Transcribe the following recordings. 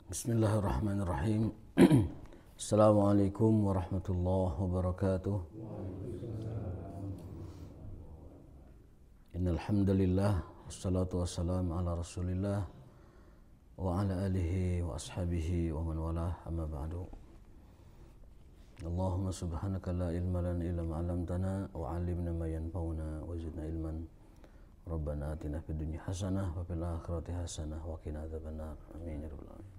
Bismillahirrahmanirrahim. Assalamualaikum warahmatullahi wabarakatuh. Innal hamdalillah wassalatu wassalamu ala Rasulillah wa ala alihi wa ashabihi wa man walah, amma ba'du. Allahumma subhanaka la ilma lana illa ma 'allamtana wa 'allimna ma yanfa'una wa zidna ilman. Rabbana atina fid dunya hasanah wa fil akhirati hasanah wa qina adzabannar. Amin ya rabbal alamin.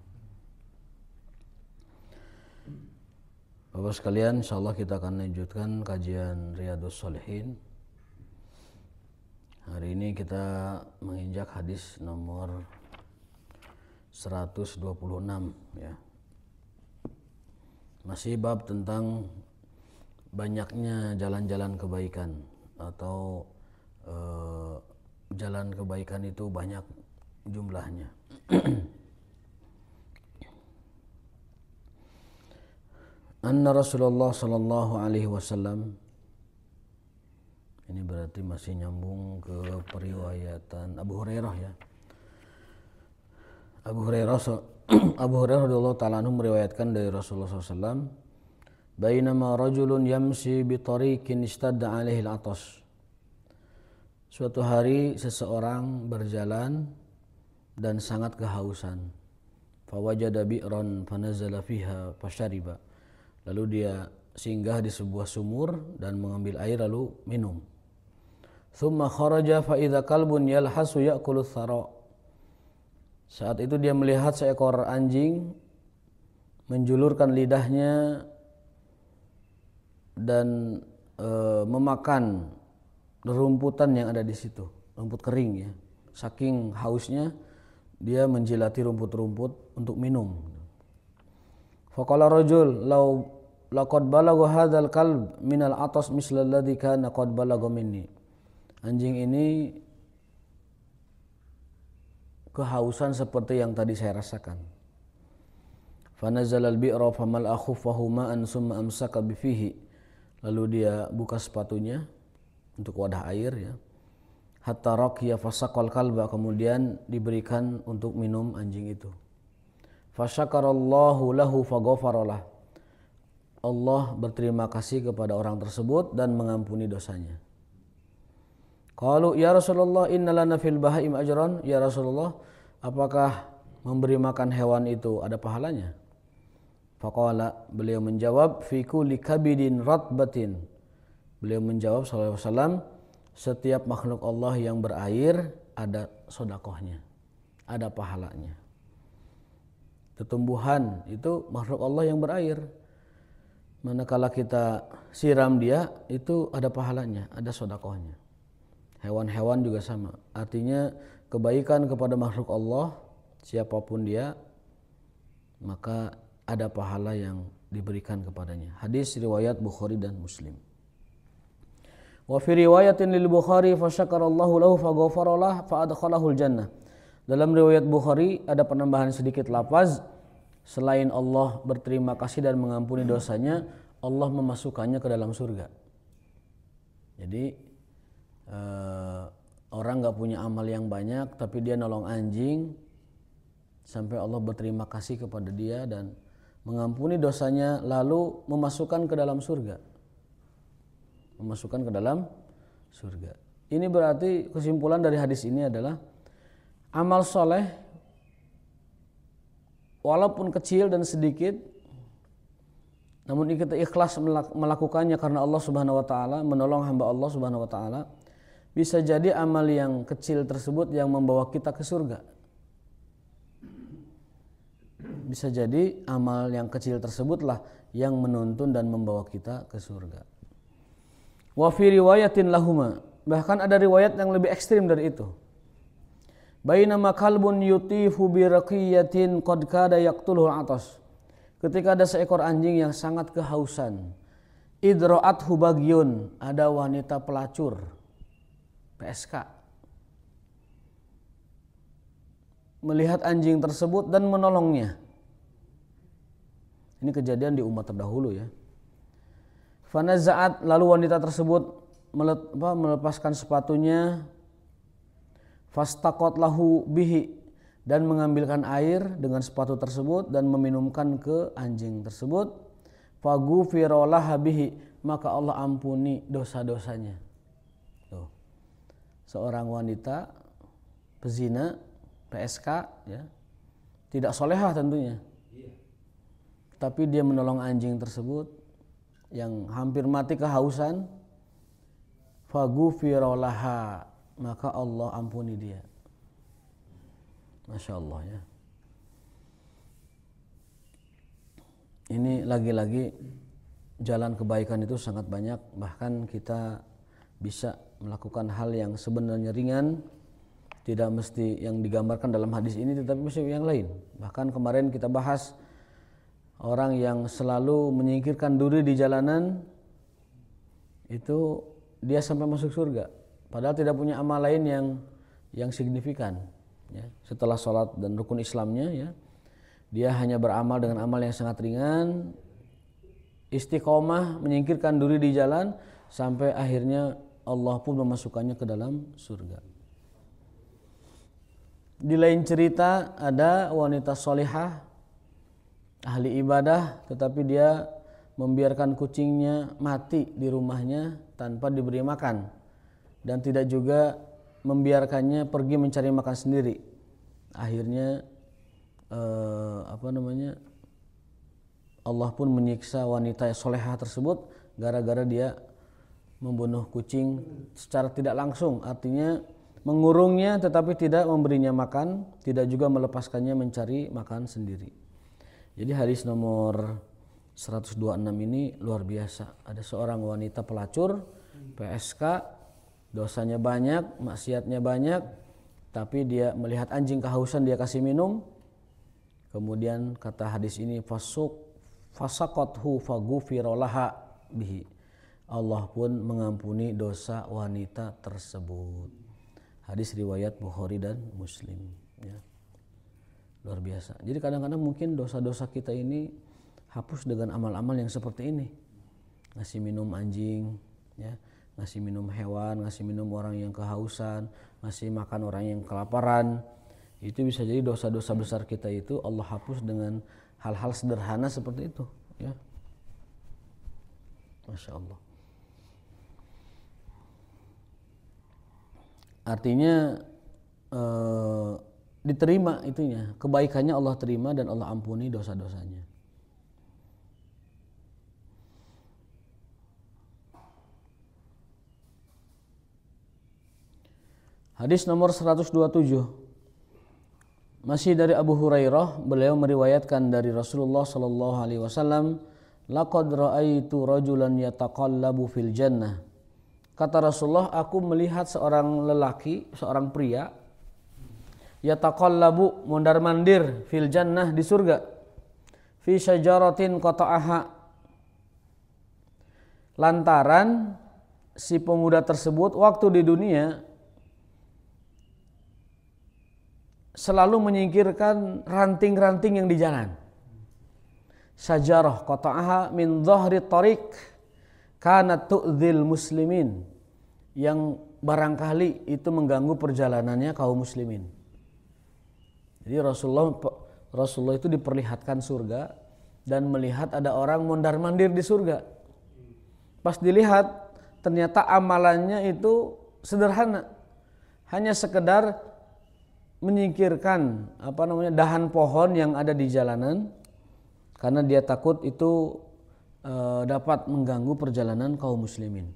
Bapak sekalian, insyaallah kita akan lanjutkan kajian Riyadhus Shalihin. Hari ini kita menginjak hadis nomor 126 ya. Masih bab tentang banyaknya jalan-jalan kebaikan atau jalan kebaikan itu banyak jumlahnya. Anna Rasulullah sallallahu alaihi wasallam, ini berarti masih nyambung ke periwayatan Abu Hurairah ya. Abu Hurairah radhiyallahu ta'ala anhu meriwayatkan dari Rasulullah SAW, bainama rajulun yamshi bi tariqin istadda alaihi al-'atash. Suatu hari seseorang berjalan dan sangat kehausan. Fawajada bi'ran fanazala fiha fashariba. Lalu dia singgah di sebuah sumur dan mengambil air lalu minum. Thumma kharaja fa idza kalbun yalhasu ya'kulu thara. Saat itu dia melihat seekor anjing menjulurkan lidahnya dan memakan rumputan yang ada di situ, rumput kering ya. Saking hausnya dia menjilati rumput-rumput untuk minum. Faqala rajul law laqad balagha hadzal kalb minal atas misla alladhi kana qad balagha minni. Anjing ini kehausan seperti yang tadi saya rasakan. Fanazala al-bi'ra famal'a khuffahu ma'an summa amsaka bifihi. Lalu dia buka sepatunya untuk wadah air ya. Hatta raqiya fasaqal kalba, kemudian diberikan untuk minum anjing itu. Fasyakarallahu lahu faghafaralah. Allah berterima kasih kepada orang tersebut dan mengampuni dosanya. Qalu ya Rasulullah inna lana fil bahaim ajran. Ya Rasulullah, apakah memberi makan hewan itu ada pahalanya? Faqala, beliau menjawab, fi kulli kabidin ratbatin. Beliau menjawab sallallahu alaihi wasallam, setiap makhluk Allah yang berair ada sedekahnya, ada pahalanya. Tumbuhan itu makhluk Allah yang berair. Manakala kita siram dia itu ada pahalanya, ada sedekahnya. Hewan-hewan juga sama. Artinya kebaikan kepada makhluk Allah siapapun dia maka ada pahala yang diberikan kepadanya. Hadis riwayat Bukhari dan Muslim. Wa fi riwayatin lil Bukhari fa syakarallahu lahu fa ghafaralah fa adkhalahul jannah. Dalam riwayat Bukhari ada penambahan sedikit lafaz, selain Allah berterima kasih dan mengampuni dosanya, Allah memasukkannya ke dalam surga. Jadi orang gak punya amal yang banyak tapi dia nolong anjing sampai Allah berterima kasih kepada dia dan mengampuni dosanya lalu memasukkan ke dalam surga. Memasukkan ke dalam surga. Ini berarti kesimpulan dari hadis ini adalah amal soleh walaupun kecil dan sedikit, namun kita ikhlas melakukannya karena Allah Subhanahu wa taala, menolong hamba Allah Subhanahu wa taala, bisa jadi amal yang kecil tersebut yang membawa kita ke surga. Bisa jadi amal yang kecil tersebutlah yang menuntun dan membawa kita ke surga. Wa fi riwayatin lahuma, bahkan ada riwayat yang lebih ekstrim dari itu. Bainama kalbun yutifu bi raqiyatin qad kada yaqtuluhu al-'atash. Ketika ada seekor anjing yang sangat kehausan, idra'athu bagyun, ada wanita pelacur PSK melihat anjing tersebut dan menolongnya. Ini kejadian di umat terdahulu ya. Fanaza'at, lalu wanita tersebut melepaskan sepatunya, fastaqat lahu bihi, dan mengambilkan air dengan sepatu tersebut dan meminumkan ke anjing tersebut, faghufira laha bihi, maka Allah ampuni dosa-dosanya. Tuh. Seorang wanita pezina, PSK ya, tidak solehah tentunya, tapi dia menolong anjing tersebut yang hampir mati kehausan, faghufira laha, maka Allah ampuni dia. Masya Allah ya. Ini lagi-lagi jalan kebaikan itu sangat banyak. Bahkan kita bisa melakukan hal yang sebenarnya ringan, tidak mesti yang digambarkan dalam hadis ini, tetapi mesti yang lain. Bahkan kemarin kita bahas orang yang selalu menyingkirkan duri di jalanan, itu dia sampai masuk surga. Padahal tidak punya amal lain yang signifikan. Ya, setelah sholat dan rukun Islamnya, ya, dia hanya beramal dengan amal yang sangat ringan, istiqomah menyingkirkan duri di jalan, sampai akhirnya Allah pun memasukkannya ke dalam surga. Di lain cerita ada wanita solihah, ahli ibadah, tetapi dia membiarkan kucingnya mati di rumahnya tanpa diberi makan, dan tidak juga membiarkannya pergi mencari makan sendiri. Akhirnya Allah pun menyiksa wanita solehah tersebut gara-gara dia membunuh kucing secara tidak langsung, artinya mengurungnya tetapi tidak memberinya makan, tidak juga melepaskannya mencari makan sendiri. Jadi hadis nomor 126 ini luar biasa. Ada seorang wanita pelacur, PSK, dosanya banyak, maksiatnya banyak, tapi dia melihat anjing kehausan, dia kasih minum. Kemudian kata hadis ini, fasaqathu faghufira laha bihi, Allah pun mengampuni dosa wanita tersebut. Hadis riwayat Bukhari dan Muslim ya. Luar biasa. Jadi kadang-kadang mungkin dosa-dosa kita ini hapus dengan amal-amal yang seperti ini. Ngasih minum anjing ya, ngasih minum hewan, ngasih minum orang yang kehausan, ngasih makan orang yang kelaparan. Itu bisa jadi dosa-dosa besar kita itu Allah hapus dengan hal-hal sederhana seperti itu ya. Masya Allah. Artinya diterima itunya, kebaikannya Allah terima dan Allah ampuni dosa-dosanya. Hadis nomor 127 masih dari Abu Hurairah, beliau meriwayatkan dari Rasulullah sallallahu alaihi wasallam, laqad ra'aitu rajulan yataqallabu fil jannah. Kata Rasulullah, aku melihat seorang lelaki, seorang pria, yataqallabu, mondar-mandir, fil jannah, di surga, fi syajaratin qata'aha, lantaran si pemuda tersebut waktu di dunia selalu menyingkirkan ranting-ranting yang di jalan. Syajarah qata'aha min dhahri tariq kanat tu'dzil muslimin, yang barangkali itu mengganggu perjalanannya kaum muslimin. Jadi Rasulullah itu diperlihatkan surga dan melihat ada orang mondar-mandir di surga. Pas dilihat ternyata amalannya itu sederhana, hanya sekedar menyingkirkan dahan pohon yang ada di jalanan karena dia takut itu dapat mengganggu perjalanan kaum muslimin.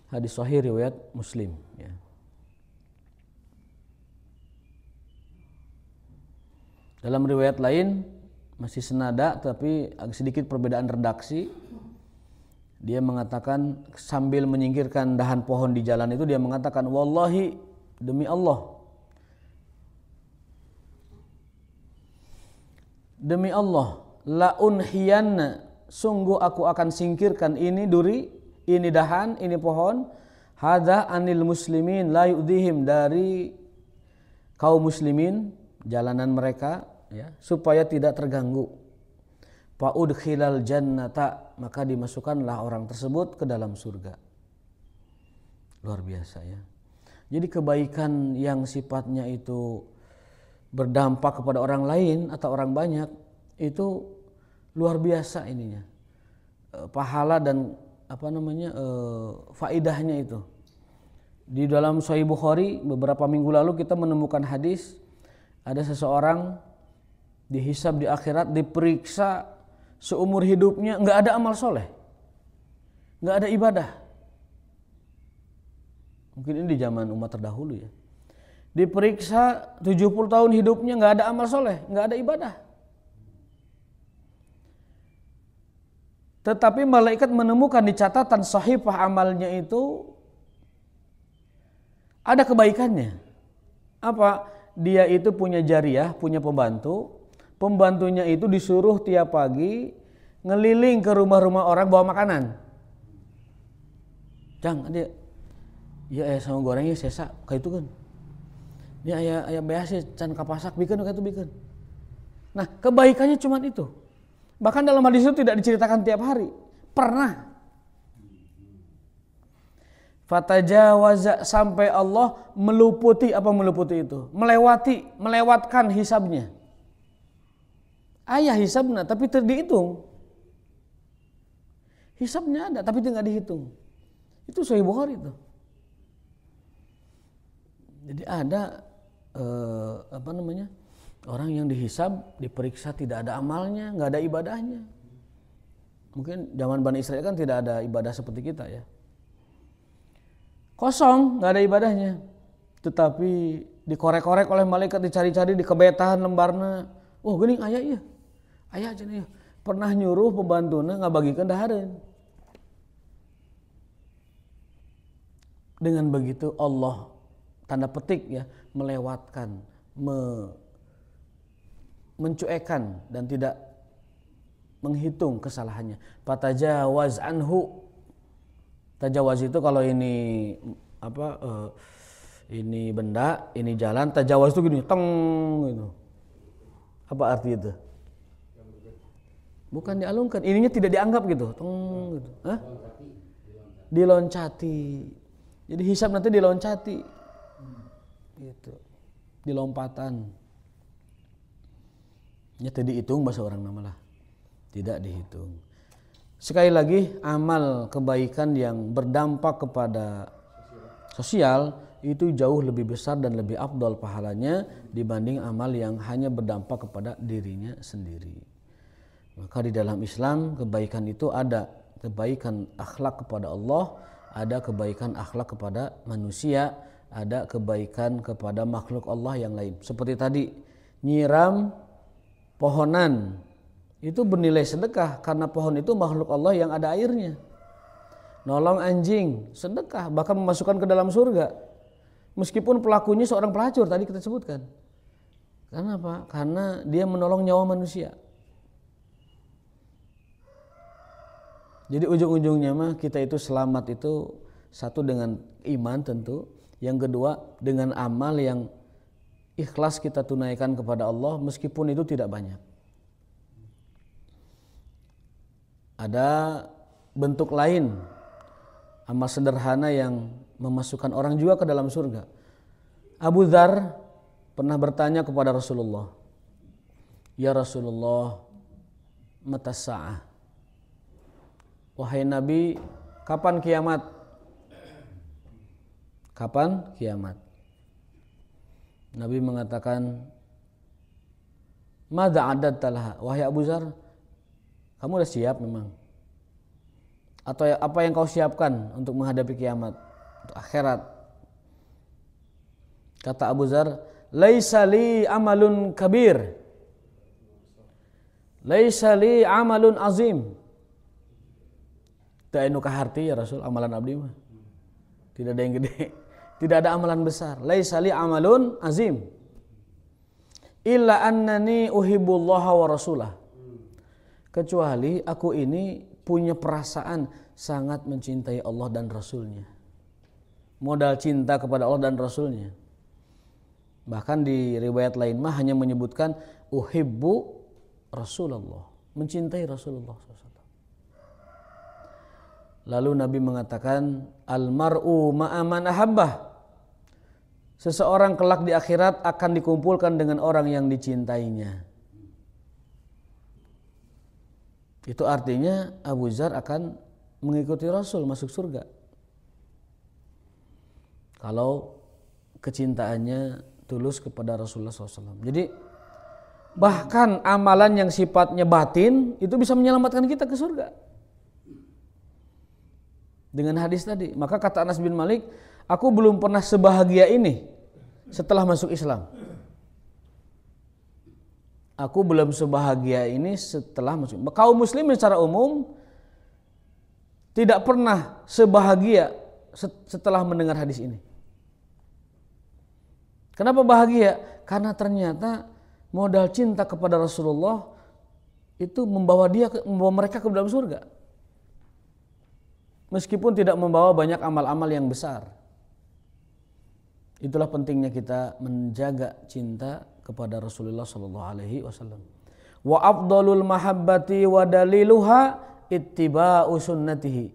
Hadis sahih riwayat Muslim ya. Dalam riwayat lain masih senada tapi agak sedikit perbedaan redaksi, dia mengatakan sambil menyingkirkan dahan pohon di jalan itu, dia mengatakan, wallahi, demi Allah, demi Allah, la unhiyanna, sungguh aku akan singkirkan ini duri, ini dahan, ini pohon, hadza anil muslimin la yu'dhihim, dari kaum muslimin, jalanan mereka ya, supaya tidak terganggu. Fa udkhilal jannata, maka dimasukkanlah orang tersebut ke dalam surga. Luar biasa ya. Jadi kebaikan yang sifatnya itu berdampak kepada orang lain atau orang banyak, itu luar biasa ininya. Pahala dan faidahnya itu. Di dalam Sahih Bukhari beberapa minggu lalu kita menemukan hadis ada seseorang dihisab di akhirat, diperiksa seumur hidupnya nggak ada amal soleh, nggak ada ibadah. Mungkin ini di zaman umat terdahulu ya. Diperiksa 70 tahun hidupnya nggak ada amal soleh, nggak ada ibadah. Tetapi malaikat menemukan di catatan sahifah amalnya itu ada kebaikannya. Apa? Dia itu punya jariyah, punya pembantu. Pembantunya itu disuruh tiap pagi ngeliling ke rumah-rumah orang bawa makanan. Jang, dia ya ayah sama gorengnya sesa kayak itu kan. Dia ayah beas can kapasak bikin kayak itu bikin. Nah, kebaikannya cuma itu. Bahkan dalam hadis itu tidak diceritakan tiap hari. Pernah. Fatajawaza, sampai Allah meluputi itu? Melewatkan hisabnya. Ayah hisabnya tapi terdihitung. Hisabnya ada tapi tidak dihitung. Itu Sahih Bukhari itu. Jadi ada orang yang dihisab, diperiksa tidak ada amalnya, nggak ada ibadahnya. Mungkin zaman Bani Israel kan tidak ada ibadah seperti kita ya. Kosong, nggak ada ibadahnya. Tetapi dikorek-korek oleh malaikat, dicari-cari di kebetahan lembarna. Oh gini ayah iya, ayah aja nih pernah nyuruh pembantuna ngabagikan dahareun. Dengan begitu Allah tanda petik ya melewatkan, mencuekan dan tidak menghitung kesalahannya. Fatajawaz anhu. Tajawaz itu kalau ini ini benda, ini jalan, tajawaz itu gini, teng gitu. Apa arti itu? Bukan dialungkan, ininya tidak dianggap gitu, teng gitu. Hah? Diloncati. Jadi hisab nanti diloncati. Gitu. Dilompatan. Ya tidak dihitung bahasa orang nama lah. Tidak dihitung. Sekali lagi, amal kebaikan yang berdampak kepada sosial itu jauh lebih besar dan lebih afdal pahalanya dibanding amal yang hanya berdampak kepada dirinya sendiri. Maka di dalam Islam kebaikan itu ada kebaikan akhlak kepada Allah, ada kebaikan akhlak kepada manusia, ada kebaikan kepada makhluk Allah yang lain. Seperti tadi nyiram pohonan itu bernilai sedekah karena pohon itu makhluk Allah yang ada airnya. Nolong anjing sedekah, bahkan memasukkan ke dalam surga. Meskipun pelakunya seorang pelacur tadi kita sebutkan. Karena apa? Karena dia menolong nyawa manusia. Jadi ujung-ujungnya mah kita itu selamat itu satu dengan iman tentu, yang kedua dengan amal yang ikhlas kita tunaikan kepada Allah meskipun itu tidak banyak. Ada bentuk lain amal sederhana yang memasukkan orang juga ke dalam surga. Abu Dzar pernah bertanya kepada Rasulullah, "Ya Rasulullah, mata sa'ah?" Wahai Nabi, kapan kiamat? Kapan kiamat? Nabi mengatakan, "Madza a'dadta laha?" Wahai Abu Dzar, kamu udah siap memang? Atau apa yang kau siapkan untuk menghadapi kiamat, untuk akhirat? Kata Abu Dzar, "Laisa li amalun kabir. Laisa li amalun azim." Tak anu kaharti ya Rasul amalan abdi mah. Tidak ada yang gede, tidak ada amalan besar. Laisa li amalun azim. Illa annani uhibbullaha wa rasulah. Kecuali aku ini punya perasaan sangat mencintai Allah dan Rasulnya. Modal cinta kepada Allah dan Rasulnya. Bahkan di riwayat lain mah hanya menyebutkan uhibbu Rasulullah, mencintai Rasulullah SAW. Lalu Nabi mengatakan, almar'u ma'aman ahabbah. seseorang kelak di akhirat akan dikumpulkan dengan orang yang dicintainya. Itu artinya Abu Dzar akan mengikuti Rasul masuk surga. Kalau kecintaannya tulus kepada Rasulullah SAW. Jadi bahkan amalan yang sifatnya batin itu bisa menyelamatkan kita ke surga. Dengan hadis tadi. Maka kata Anas bin Malik, aku belum pernah sebahagia ini setelah masuk Islam. Aku belum sebahagia ini setelah masuk. Kaum muslimin secara umum tidak pernah sebahagia setelah mendengar hadis ini. Kenapa bahagia? Karena ternyata modal cinta kepada Rasulullah itu membawa mereka ke dalam surga. Meskipun tidak membawa banyak amal-amal yang besar. Itulah pentingnya kita menjaga cinta kepada Rasulullah sallallahu alaihi wasallam. Wa afdalul mahabbati wa daliluha ittiba'u sunnatihi.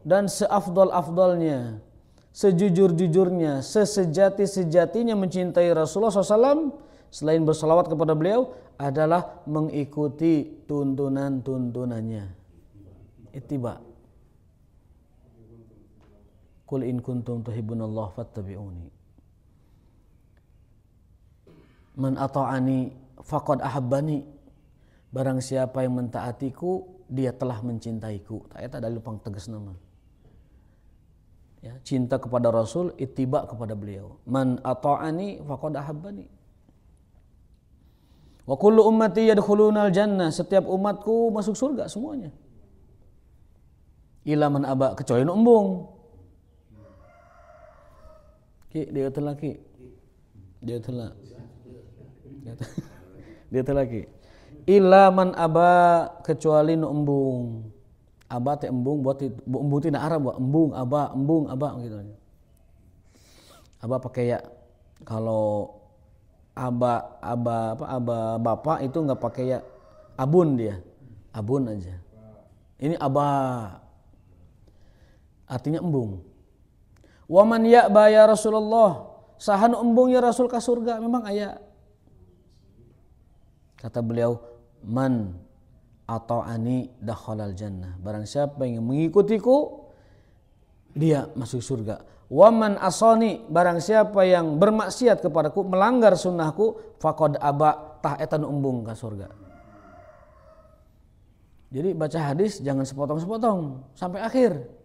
Dan seafdal-afdalnya, sejujur-jujurnya, sesejati-sejatinya mencintai Rasulullah SAW selain bersalawat kepada beliau adalah mengikuti tuntunan-tuntunannya. Ittiba. Qul in kuntum tuhibbunallah fattabi'uni. Man ata'ani faqad ahabbani. Barang siapa yang mentaatiku, dia telah mencintaiku. Eta dalil pang tegas nama. Ya, cinta kepada Rasul, ittiba kepada beliau. Man ata'ani faqad ahabbani. Wa kullu ummati yadkhulunal jannah. Setiap umatku masuk surga semuanya. Ila man aba, kecuali nu embung. Ki dia telah ki. Dia telah. Dia telah ki. Ila man aba, kecuali nu embung. Aba teh embung buat embung tina Arab buat embung aba gitu. Aba pakai ya. Kalau aba bapak itu enggak pakai ya, abun dia. Abun aja. Ini aba. Artinya embung. Wa man ya'ba ya Rasulullah, sahan embung ya Rasul ka surga, memang aya. Kata beliau, man ata'ani dakhalal jannah. Barang siapa yang mengikutiku, dia masuk surga. Wa man asani, barang siapa yang bermaksiat kepadaku, melanggar sunnahku, faqad aba, tah eta nu embung ka surga. Jadi baca hadis jangan sepotong-sepotong sampai akhir.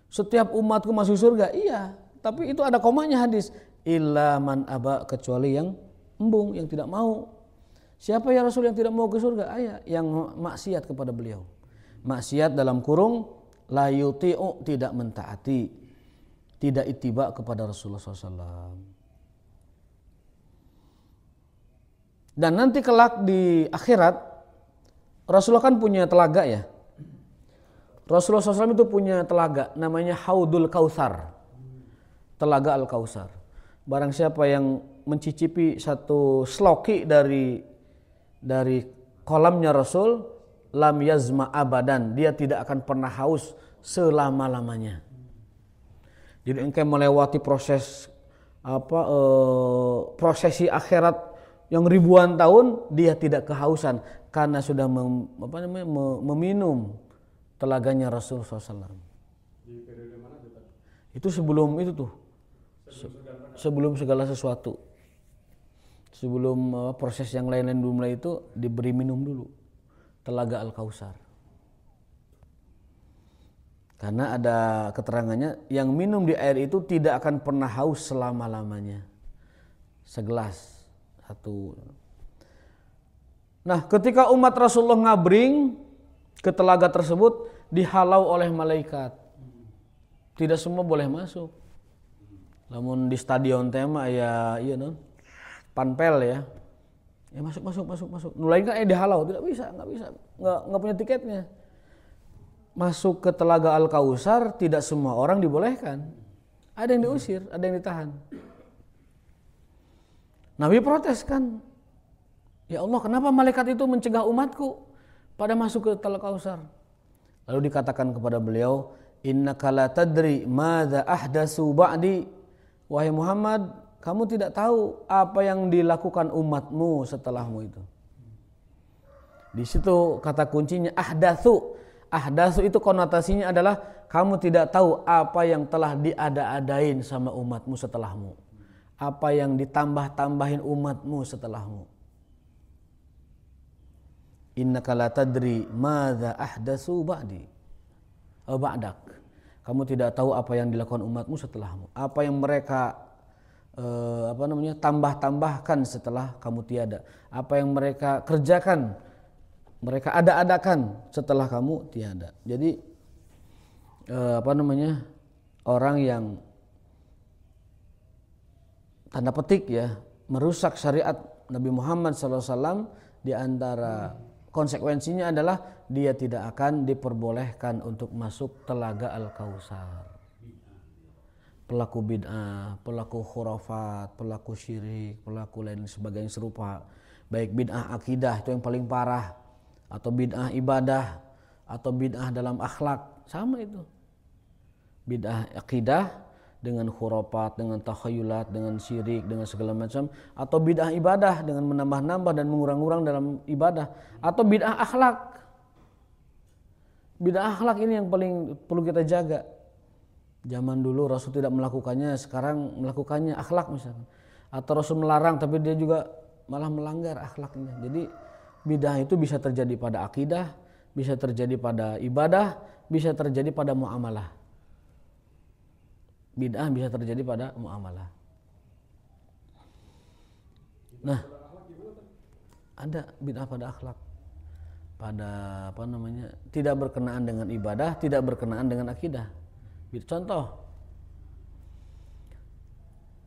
Setiap umatku masuk surga, iya, tapi itu ada komanya hadis. Illa man aba, kecuali yang embung, yang tidak mau. Siapa ya Rasul yang tidak mau ke surga? Ayah, yang maksiat kepada beliau. Maksiat dalam kurung la yuti'u, tidak mentaati, tidak ittiba kepada Rasulullah SAW. Dan nanti kelak di akhirat, Rasulullah kan punya telaga ya. Rasulullah SAW itu punya telaga, namanya Haudul Kautsar. Telaga Al-Kautsar. Barang siapa yang mencicipi satu sloki dari kolamnya Rasul, lam yazma abadan, dia tidak akan pernah haus selama-lamanya. Jadi engkau melewati prosesi akhirat yang ribuan tahun, dia tidak kehausan karena sudah meminum telaganya Rasul SAW. Di periode mana itu? Itu sebelum itu tuh, sebelum segala sesuatu. Sebelum proses yang lain-lain dulu mulai itu diberi minum dulu telaga Al-Kautsar. Karena ada keterangannya yang minum di air itu tidak akan pernah haus selama-lamanya. Segelas satu. Nah, ketika umat Rasulullah ngabring ke telaga tersebut, dihalau oleh malaikat. Tidak semua boleh masuk. Namun di stadion tema ya iya non. Panpel ya. Ya masuk. Nulain kan dihalau, tidak bisa. Enggak punya tiketnya. Masuk ke telaga Al-Kautsar tidak semua orang dibolehkan. Ada yang diusir, ada yang ditahan. Nabi protes kan. Ya Allah, kenapa malaikat itu mencegah umatku pada masuk ke telaga Kautsar? Lalu dikatakan kepada beliau, innaka la tadri madza ahdatsu ba'di, Wahai Muhammad, kamu tidak tahu apa yang dilakukan umatmu setelahmu itu. Di situ kata kuncinya ahdatsu. Ahdatsu itu konotasinya adalah kamu tidak tahu apa yang telah diada-adain sama umatmu setelahmu. Apa yang ditambah-tambahin umatmu setelahmu. Innaka la tadri madza ahdatsu ba'di. Ba'dak. Kamu tidak tahu apa yang dilakukan umatmu setelahmu. Apa yang mereka tambah-tambahkan setelah kamu tiada. Apa yang mereka kerjakan, mereka ada-adakan setelah kamu tiada. Jadi orang yang tanda petik ya merusak syariat Nabi Muhammad SAW, di antara konsekuensinya adalah dia tidak akan diperbolehkan untuk masuk telaga Al-Kautsar. Pelaku bid'ah, pelaku khurafat, pelaku syirik, pelaku lain sebagainya serupa, baik bid'ah akidah itu yang paling parah, atau bid'ah ibadah, atau bid'ah dalam akhlak, sama itu. Bid'ah akidah dengan khurafat, dengan takhayulat, dengan syirik, dengan segala macam, atau bid'ah ibadah dengan menambah-nambah dan mengurang-urang dalam ibadah, atau bid'ah akhlak. Bid'ah akhlak ini yang paling perlu kita jaga. Zaman dulu Rasul tidak melakukannya, sekarang melakukannya, akhlak misalnya. Atau Rasul melarang tapi dia juga malah melanggar akhlaknya. Jadi bid'ah itu bisa terjadi pada akidah, bisa terjadi pada ibadah, bisa terjadi pada muamalah. Bid'ah bisa terjadi pada muamalah. Nah, ada bid'ah pada akhlak. Pada tidak berkenaan dengan ibadah, tidak berkenaan dengan akidah. Contoh,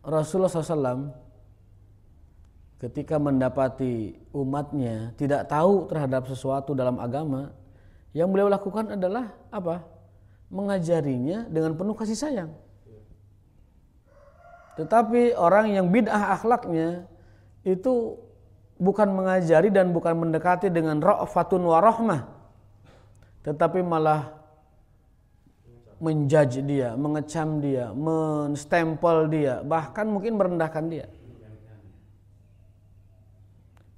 Rasulullah SAW ketika mendapati umatnya tidak tahu terhadap sesuatu dalam agama, yang beliau lakukan adalah apa? Mengajarinya dengan penuh kasih sayang. Tetapi orang yang bid'ah akhlaknya itu bukan mengajari dan bukan mendekati dengan ra'fatun wa rahmah, tetapi malah menjudge dia, mengecam dia, menstempel dia, bahkan mungkin merendahkan dia.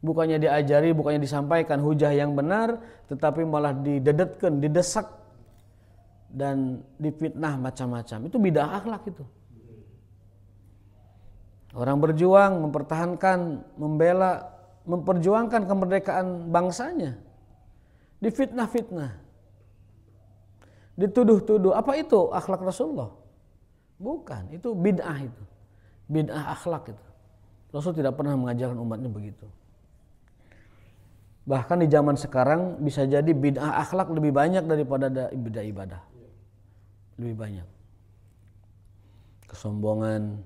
Bukannya diajari, bukannya disampaikan hujah yang benar, tetapi malah didedetkan, didesak dan difitnah macam-macam. Itu bid'ah akhlak itu. Orang berjuang, mempertahankan, membela, memperjuangkan kemerdekaan bangsanya, difitnah-fitnah, dituduh-tuduh. Apa itu akhlak Rasulullah? Bukan, itu bid'ah itu. Bid'ah akhlak itu. Rasul tidak pernah mengajarkan umatnya begitu. Bahkan di zaman sekarang bisa jadi bid'ah akhlak lebih banyak daripada bid'ah ibadah. Lebih banyak. Kesombongan,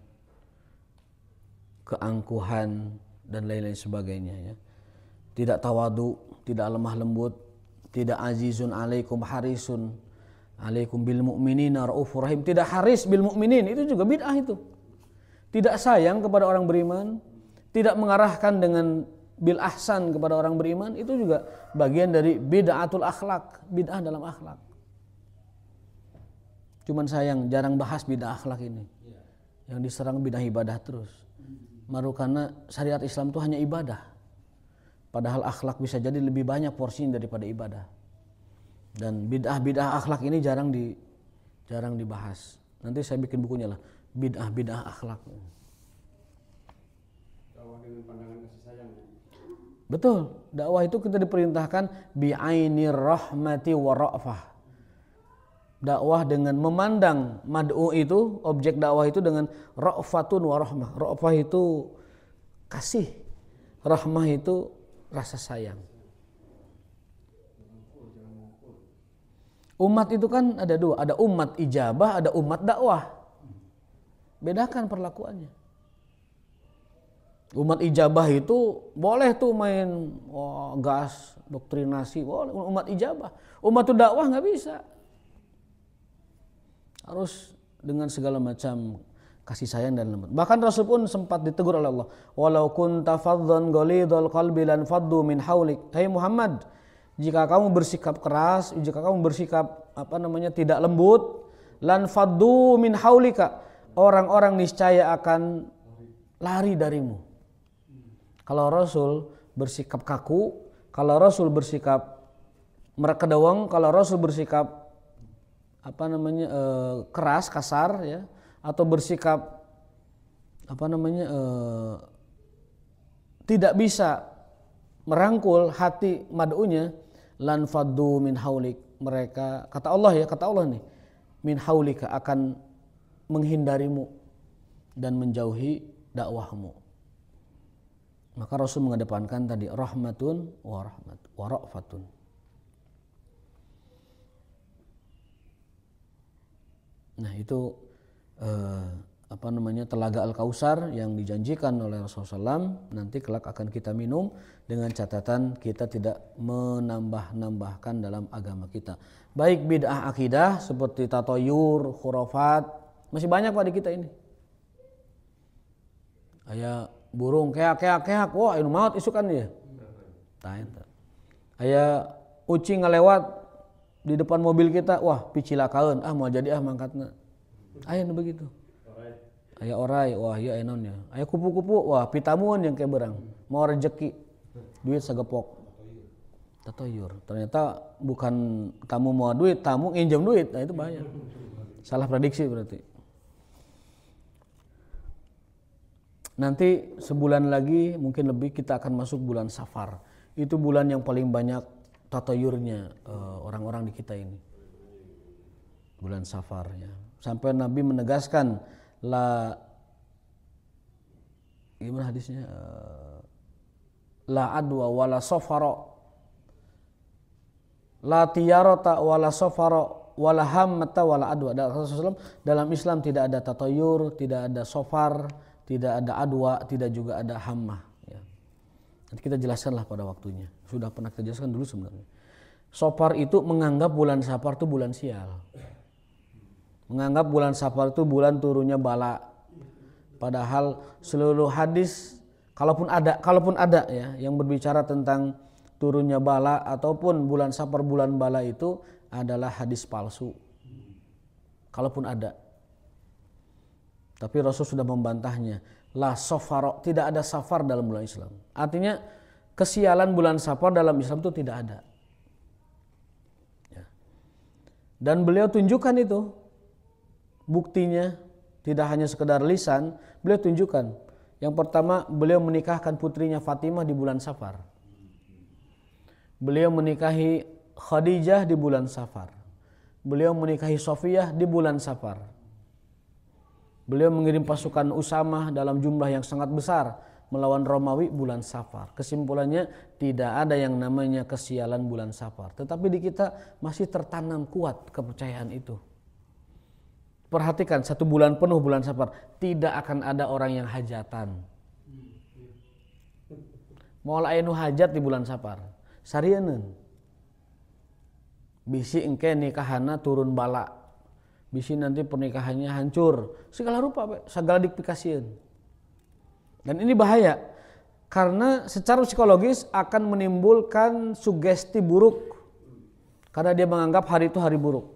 keangkuhan dan lain-lain sebagainya ya. Tidak tawadu, tidak lemah lembut, tidak azizun alaikum harisun alaikum bil mu'minina raufur rahim, tidak haris bil mu'minin, itu juga bid'ah itu. Tidak sayang kepada orang beriman, tidak mengarahkan dengan bil ahsan kepada orang beriman, itu juga bagian dari bid'atul akhlak, bid'ah dalam akhlak. Cuman sayang jarang bahas bid'ah akhlak ini. Yang diserang bid'ah ibadah terus. Maru karena syariat Islam itu hanya ibadah. Padahal akhlak bisa jadi lebih banyak porsinya daripada ibadah. Dan bid'ah akhlak ini jarang dibahas. Nanti saya bikin bukunya lah, bid'ah akhlak. Dakwah dengan pandangan kasih sayang. Betul, dakwah itu kita diperintahkan bi'ainir rahmati wa ra'fah. Dakwah dengan memandang mad'u itu, objek dakwah itu dengan ra'fatun wa rahmah. Ra'fah itu kasih, rahmah itu rasa sayang. Umat itu kan ada dua, ada umat ijabah, ada umat dakwah. Bedakan perlakuannya. Umat ijabah itu boleh tuh main gas, doktrinasi, boleh. Umat ijabah. Umat itu dakwah nggak bisa. Harus dengan segala macam kasih sayang dan lembut. Bahkan Rasul pun sempat ditegur oleh Allah. Walau kunta faddan ghalidhal qalbi lan faddu min haulik. Hai Muhammad, jika kamu bersikap keras, jika kamu bersikap tidak lembut, lan faddu min haulika, orang-orang niscaya akan lari darimu. Kalau Rasul bersikap kaku, kalau Rasul bersikap merekedawang, kalau Rasul bersikap keras, kasar ya, atau bersikap tidak bisa merangkul hati mad'unya, lan faddu min haulik, mereka kata Allah nih, min haulika, akan menghindarimu dan menjauhi dakwahmu. Maka Rasul mengedepankan tadi rahmatun wa ra'fatun. Nah itu telaga Al-Kausar yang dijanjikan oleh Rasulullah SAW, nanti kelak akan kita minum dengan catatan kita tidak menambah-nambahkan dalam agama kita. Baik bid'ah akidah seperti tatoyur, khurafat, masih banyak Pak di kita ini. Aya burung keak, wah inu maut isukan dia. Aya ucing ngelewat di depan mobil kita, wah picilakaeun, mau jadi mangkatna. Aya nu begitu. Aya orai, wah ieu enon ya. Aya kupu-kupu, wah pitamuan yang kayak berang. Mau rezeki, duit sagepok. Tatoyur. Ternyata bukan tamu mau duit, tamu nginjem duit. Nah itu bahaya. Salah prediksi berarti. Nanti sebulan lagi mungkin lebih kita akan masuk bulan Safar. Itu bulan yang paling banyak tatoyurnya orang-orang di kita ini. Bulan Safar ya. Sampai Nabi menegaskan gimana hadisnya? La adwa wala safara, la tiyarata wala safara wala hammata wala adwa. Dalam Islam tidak ada tatoyur, tidak ada safar, tidak ada adwa, tidak juga ada hammah ya. Nanti kita jelaskanlah pada waktunya. Sudah pernah kita jelaskan dulu sebenarnya. Safar itu menganggap bulan Safar itu bulan sial. Menganggap bulan Safar itu bulan turunnya bala. Padahal seluruh hadis kalaupun ada ya yang berbicara tentang turunnya bala ataupun bulan Safar bulan bala itu adalah hadis palsu. Kalaupun ada. Tapi Rasul sudah membantahnya. La safar, tidak ada safar dalam bulan Islam. Artinya kesialan bulan Safar dalam Islam itu tidak ada. Ya. Dan beliau tunjukkan itu. Buktinya tidak hanya sekedar lisan, beliau tunjukkan. Yang pertama, beliau menikahkan putrinya Fatimah di bulan Safar. Beliau menikahi Khadijah di bulan Safar. Beliau menikahi Sofiyah di bulan Safar. Beliau mengirim pasukan Usamah dalam jumlah yang sangat besar melawan Romawi bulan Safar. Kesimpulannya tidak ada yang namanya kesialan bulan Safar. Tetapi di kita masih tertanam kuat kepercayaan itu. Perhatikan, 1 bulan penuh bulan Safar tidak akan ada orang yang hajatan. Moal aya nu hajat di bulan Safar. Sarieun. Bisi engke nikahana turun bala. Bisi nanti pernikahannya hancur. Segala rupa, segala dipikasieun. Dan ini bahaya karena secara psikologis akan menimbulkan sugesti buruk. Karena dia menganggap hari itu hari buruk.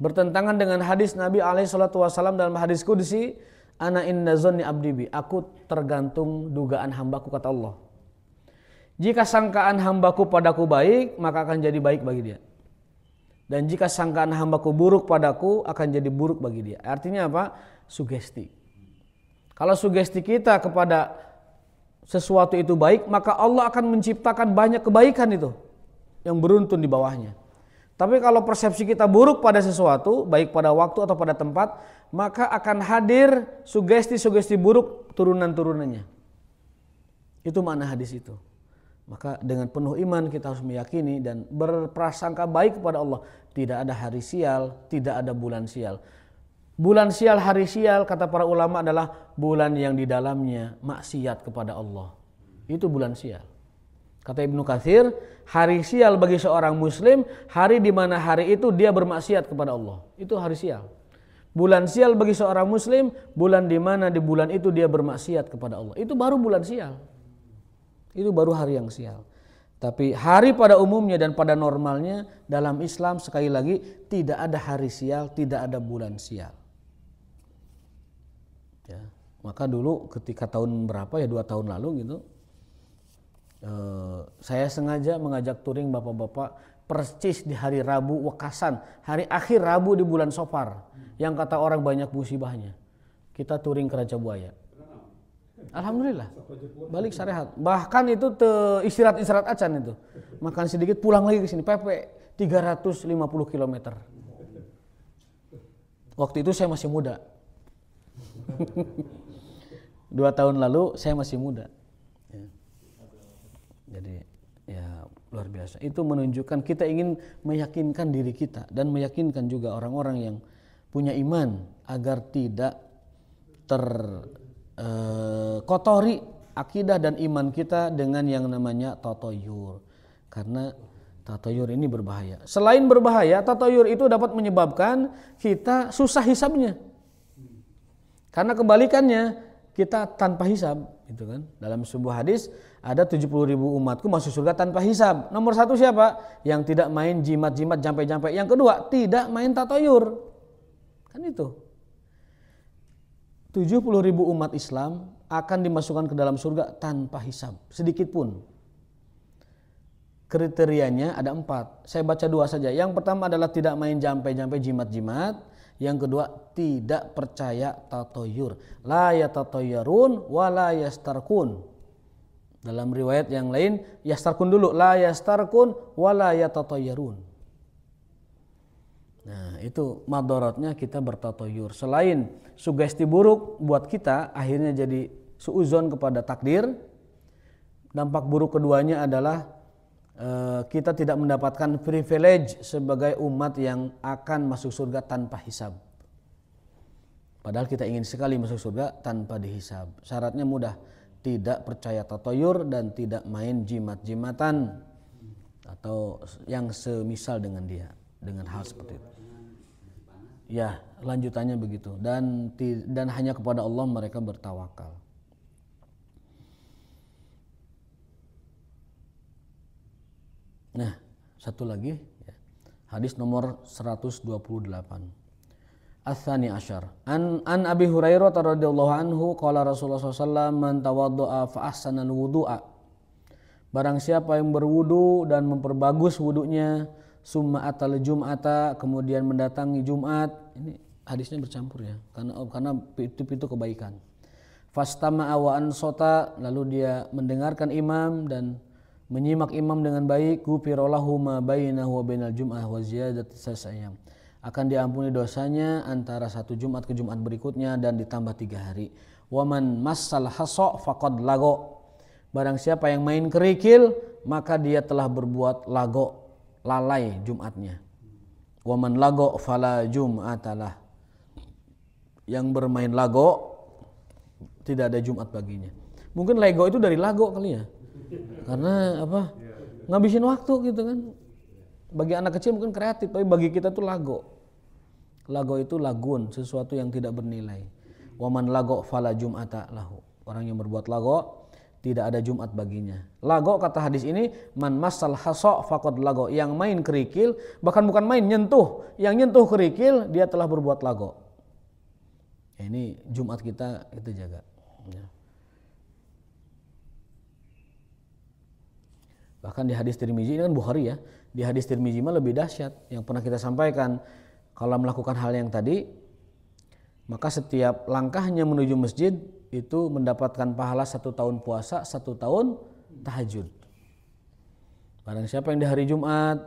Bertentangan dengan hadis Nabi SAW dalam hadis qudsi, ana inna zonni abdi bi, aku tergantung dugaan hambaku, kata Allah. Jika sangkaan hambaku padaku baik, maka akan jadi baik bagi dia. Dan jika sangkaan hambaku buruk padaku, akan jadi buruk bagi dia. Artinya apa? Sugesti. Kalau sugesti kita kepada sesuatu itu baik, maka Allah akan menciptakan banyak kebaikan itu yang beruntun di bawahnya. Tapi kalau persepsi kita buruk pada sesuatu, baik pada waktu atau pada tempat, maka akan hadir sugesti-sugesti buruk turunan-turunannya. Itu makna hadis itu. Maka dengan penuh iman kita harus meyakini dan berprasangka baik kepada Allah. Tidak ada hari sial, tidak ada bulan sial. Bulan sial, hari sial, kata para ulama adalah bulan yang di dalamnya maksiat kepada Allah. Itu bulan sial. Kata Ibnu Katsir, hari sial bagi seorang muslim, hari di mana hari itu dia bermaksiat kepada Allah. Itu hari sial. Bulan sial bagi seorang muslim, bulan di mana di bulan itu dia bermaksiat kepada Allah. Itu baru bulan sial. Itu baru hari yang sial. Tapi hari pada umumnya dan pada normalnya dalam Islam sekali lagi tidak ada hari sial, tidak ada bulan sial. Ya, maka dulu ketika tahun berapa ya 2 tahun lalu gitu, saya sengaja mengajak touring bapak-bapak persis di hari Rabu Wekasan, hari akhir Rabu di bulan Safar, yang kata orang banyak musibahnya. Kita touring ke Raja Buaya. Alhamdulillah, balik syariat. Bahkan itu istirahat acan itu, makan sedikit pulang lagi ke sini. PP 350 km. Waktu itu saya masih muda. 2 tahun lalu saya masih muda. Ya. Jadi ya luar biasa. Itu menunjukkan kita ingin meyakinkan diri kita dan meyakinkan juga orang-orang yang punya iman agar tidak kotori akidah dan iman kita dengan yang namanya tatoyur. Karena tatoyur ini berbahaya. Selain berbahaya, tatoyur itu dapat menyebabkan kita susah hisabnya. Karena kebalikannya kita tanpa hisab, gitu kan. Dalam sebuah hadis ada 70.000 umatku masuk surga tanpa hisab. Nomor 1 siapa? Yang tidak main jimat-jimat jampe-jampe. Yang kedua, tidak main tatoyur. Kan itu. 70.000 umat Islam akan dimasukkan ke dalam surga tanpa hisab, sedikit pun. Kriterianya ada 4. Saya baca 2 saja. Yang pertama adalah tidak main jampe-jampe jimat-jimat. Yang kedua, tidak percaya tatoyur. La yatatoyarun wa la yastarkun. Dalam riwayat yang lain, yastarkun dulu. La yastarkun wa la yatatoyarun. Nah, itu madaratnya kita bertatoyur. Selain sugesti buruk buat kita, akhirnya jadi suuzon kepada takdir. Dampak buruk keduanya adalah kita tidak mendapatkan privilege sebagai umat yang akan masuk surga tanpa hisab. Padahal kita ingin sekali masuk surga tanpa dihisab. Syaratnya mudah, tidak percaya tatoyur dan tidak main jimat-jimatan atau yang semisal dengan dia, dengan hal seperti itu. Ya, lanjutannya begitu. Dan hanya kepada Allah mereka bertawakal. Nah, satu lagi ya. Hadis nomor 128. Ats-tsani asyar. An Abi Hurairah radhiyallahu anhu qala Rasulullah sallallahu alaihi wasallam man tawaddaa fa ahsanal wudu'a. Barang siapa yang berwudu dan memperbagus wudunya, summa atal jum'ata, kemudian mendatangi Jumat. Ini hadisnya bercampur ya, karena itu kebaikan. Fastama'a wa ansota, lalu dia mendengarkan imam dan menyimak imam dengan baik. Ghufira lahu ma bainahu wa bainal jum'ah wa ziyadati sasayam. Akan diampuni dosanya antara satu Jumat ke Jumat berikutnya dan ditambah 3 hari. Wa man massal hasa faqad lago. Barang siapa yang main kerikil, maka dia telah berbuat lago, lalai Jumatnya. Wa man lago fala jum'atalah. Yang bermain lago tidak ada Jumat baginya. Mungkin lego itu dari lago kali ya. Karena apa? Ngabisin waktu gitu kan. Bagi anak kecil mungkin kreatif, tapi bagi kita tuh lago. Lago itu lagun, sesuatu yang tidak bernilai. Wa man lago fala jum'ata lahu. Orang yang berbuat lago tidak ada Jumat baginya. Lago kata hadis ini, man massal hasa faqad lago. Yang main kerikil, bahkan bukan main, nyentuh. Yang nyentuh kerikil, dia telah berbuat lago. Ya, ini Jumat kita jaga. Ya. Bahkan di hadis Tirmizi, ini kan Bukhari ya. Di hadis Tirmizi mah lebih dahsyat. Yang pernah kita sampaikan, kalau melakukan hal yang tadi, maka setiap langkahnya menuju masjid itu mendapatkan pahala 1 tahun puasa, 1 tahun tahajud. Barang siapa yang di hari Jumat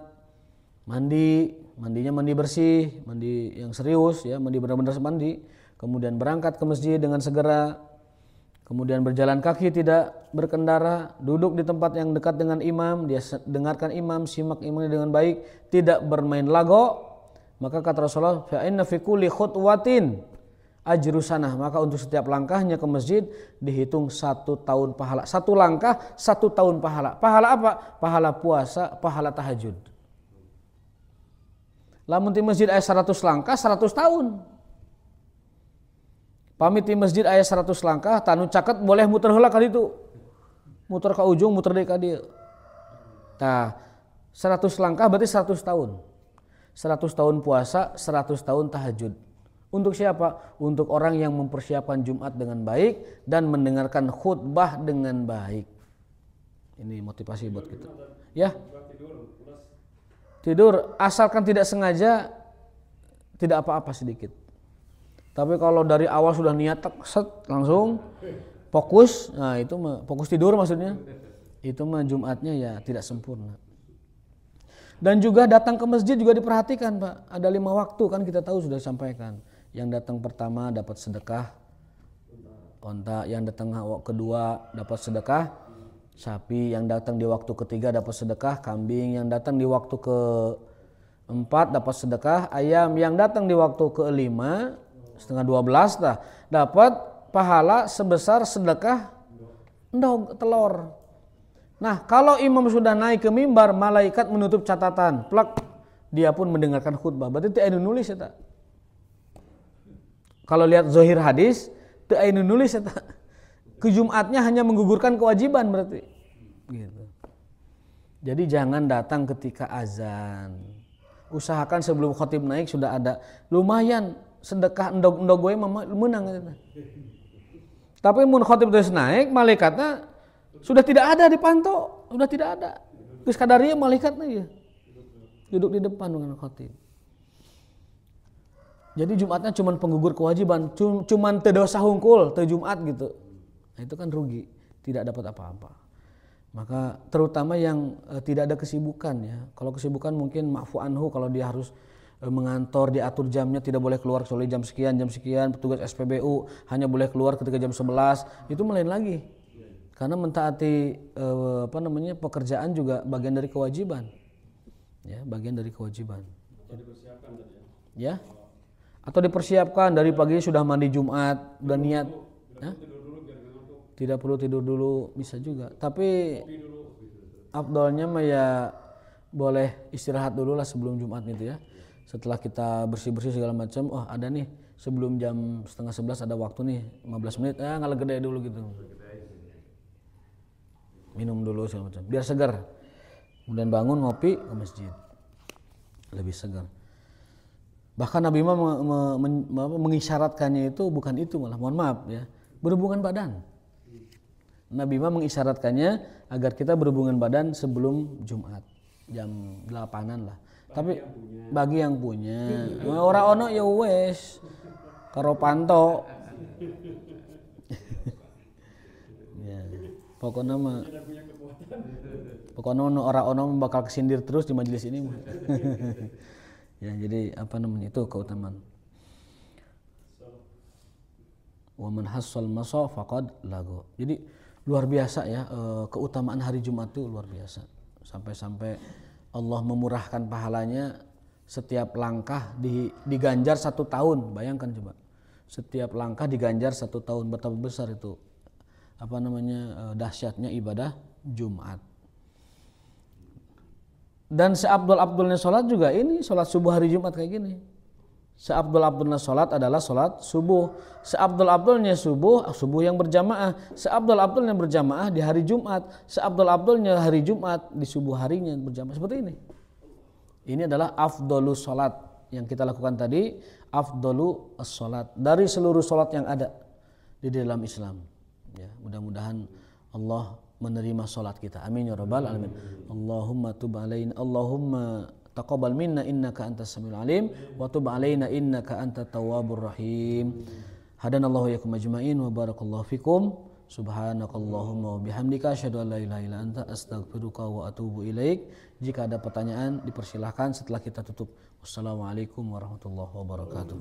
mandinya mandi bersih, mandi yang serius ya, mandi benar-benar mandi, kemudian berangkat ke masjid dengan segera, kemudian berjalan kaki tidak berkendara, duduk di tempat yang dekat dengan imam, dia dengarkan imam, simak imamnya dengan baik, tidak bermain lago, maka kata Rasulullah, fa inna fi kulli khutwatin ajru sanah, maka untuk setiap langkahnya ke masjid dihitung 1 tahun pahala. 1 langkah 1 tahun pahala. Pahala apa? Pahala puasa, pahala tahajud. Lamun di masjid aya 100 langkah 100 tahun. Pamit di masjid aya 100 langkah, tanu caket boleh muter heula kali itu. Muter ka ujung, muter deui ka dieu. Nah, 100 langkah berarti 100 tahun. 100 tahun puasa, 100 tahun tahajud. Untuk siapa? Untuk orang yang mempersiapkan Jumat dengan baik dan mendengarkan khutbah dengan baik. Ini motivasi buat kita. Ya. Tidur asalkan tidak sengaja tidak apa-apa sedikit. Tapi kalau dari awal sudah niat set langsung fokus, nah itu fokus tidur maksudnya. Itu mah Jumatnya ya tidak sempurna. Dan juga datang ke masjid juga diperhatikan, Pak. Ada 5 waktu kan kita tahu sudah sampaikan. Yang datang pertama dapat sedekah onta, yang datang kedua dapat sedekah sapi, yang datang di waktu ketiga dapat sedekah kambing, yang datang di waktu keempat dapat sedekah ayam, yang datang di waktu kelima setengah 12 dapat pahala sebesar sedekah endog telur. Nah, kalau imam sudah naik ke mimbar, malaikat menutup catatan, plak, dia pun mendengarkan khutbah. Berarti teu aya nulis eta. Kalau lihat zahir hadis, teu aya nulis eta. Ke Jumatnya hanya menggugurkan kewajiban berarti. Gitu. Jadi jangan datang ketika azan. Usahakan sebelum khatib naik sudah ada lumayan sedekah endog-endog gue menang eta. Tapi mun khatib terus naik, malaikatnya sudah tidak ada dipantau, sudah tidak ada. Geus kadarieu malaikatna ya. Duduk di depan dengan khatib. Jadi Jumatnya cuma penggugur kewajiban, cuma teu dosa hungkul, teu Jumat gitu. Nah, itu kan rugi, tidak dapat apa-apa. Maka terutama yang tidak ada kesibukan ya. Kalau kesibukan mungkin ma'fu anhu, kalau dia harus mengantor, diatur jamnya, tidak boleh keluar kecuali jam sekian, petugas SPBU hanya boleh keluar ketika jam 11, itu lain lagi. Karena mentaati pekerjaan juga bagian dari kewajiban. Ya, bagian dari kewajiban. Atau dipersiapkan tadi ya. Atau dipersiapkan dari pagi sudah mandi Jumat, udah niat. Tidak perlu tidur dulu, bisa juga. Tapi afdolnya mah ya boleh istirahat dulu lah sebelum Jumat gitu ya. Setelah kita bersih-bersih segala macam, oh ada nih sebelum jam setengah 11 ada waktu nih 15 menit, ngalah gede dulu gitu. Minum dulu segala macam, biar segar. Kemudian bangun ngopi ke masjid, lebih segar. Bahkan Nabi mengisyaratkannya itu bukan itu, malah mohon maaf ya, berhubungan badan. Nabi mengisyaratkannya agar kita berhubungan badan sebelum Jumat jam 8-an lah. Tapi bagi yang punya, ora ono ya wes karo panto. Ya, pokoknya mah ora ono bakal kesindir terus di majelis ini mah. Ya, jadi itu keutamaan. Wa man hassal masa faqad lago. Jadi luar biasa ya, keutamaan hari Jumat itu luar biasa. Sampai-sampai Allah memurahkan pahalanya, setiap langkah diganjar 1 tahun. Bayangkan coba. Setiap langkah diganjar 1 tahun, betapa besar itu dahsyatnya ibadah Jumat. Dan seabdul-abdulnya sholat juga ini, sholat subuh hari Jumat kayak gini. Seabdul-abdulnya sholat adalah sholat subuh. Seabdul-abdulnya subuh yang berjamaah. Seabdul-abdulnya berjamaah di hari Jumat. Seabdul-abdulnya hari Jumat di subuh harinya berjamaah. Seperti ini. Ini adalah afdolus sholat. Yang kita lakukan tadi, afdolus sholat. Dari seluruh sholat yang ada di dalam Islam. Ya, mudah-mudahan Allah menerima sholat kita. Amin ya rabbal alamin. Allahumma tub alaina, Allahumma taqabbal minna innaka antas samiul alim wa tub alaina innaka antat tawwabur rahim. Hadanallahu yakum ajmain wa barakallahu fikum. Subhanakallahumma wa bihamdika asyhadu an la ilaha illa anta astaghfiruka wa atubu ilaik. Jika ada pertanyaan dipersilahkan setelah kita tutup. Wassalamualaikum warahmatullahi wabarakatuh.